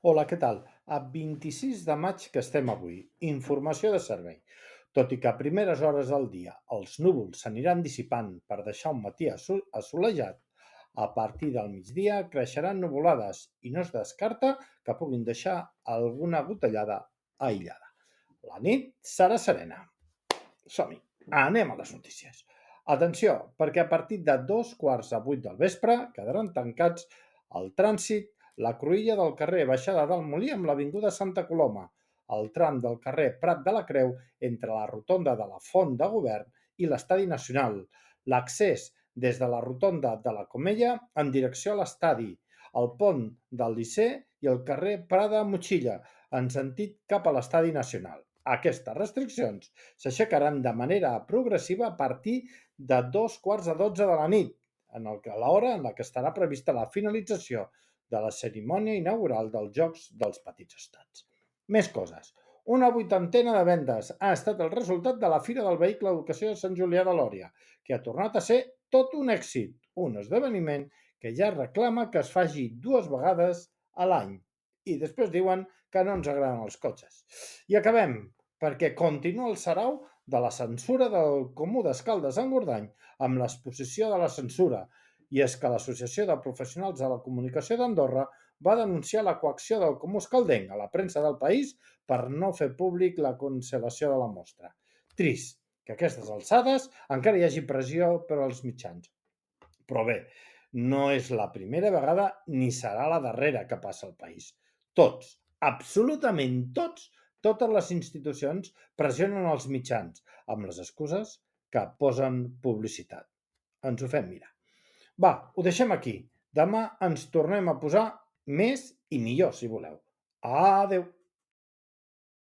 Hola, què tal? A 26 de maig que estem avui. Informació de servei. Tot i que a primeres hores del dia els núvols s'aniran dissipant per deixar un matí assolellat, a partir del migdia creixeran nuvolades i no es descarta que puguin deixar alguna gotellada aïllada. La nit serà serena. Som-hi, anem a les notícies. Atenció, perquè a partir de 2 quarts de 8 del vespre quedaran tancats el trànsit, la cruïlla del carrer Baixada del Molí amb l'avinguda Santa Coloma, el tram del carrer Prat de la Creu entre la rotonda de la Font de Govern i l'Estadi Nacional, l'accés des de la rotonda de la Comella en direcció a l'estadi, el pont del Liceu i el carrer Prada Motxilla en sentit cap a l'Estadi Nacional. Aquestes restriccions s'aixecaran de manera progressiva a partir de 2 quarts de 12 de la nit, l'hora en la que estarà prevista la finalització de la cerimònia inaugural dels Jocs dels Petits Estats. Més coses. Una vuitantena de vendes ha estat el resultat de la Fira del Vehicle d'Educació de Sant Julià de Lòria, que ha tornat a ser tot un èxit, un esdeveniment que ja reclama que es faci 2 vegades a l'any. I després diuen que no ens agraden els cotxes. I acabem, perquè continua el sarau de la censura del Comú d'Escaldes-Engordany amb l'exposició de la censura. I és que l'Associació de Professionals de la Comunicació d'Andorra va denunciar la coacció del Comú Escaldenc a la premsa del país per no fer públic la cancel·lació de la mostra. Trist que a aquestes alçades encara hi hagi pressió per als mitjans. Però bé, no és la primera vegada ni serà la darrera que passa al país. Tots, absolutament tots, totes les institucions pressionen els mitjans amb les excuses que posen publicitat. Ens ho fem mirar. Va, ho deixem aquí. Demà ens tornem a posar més i millor, si voleu. Adeu.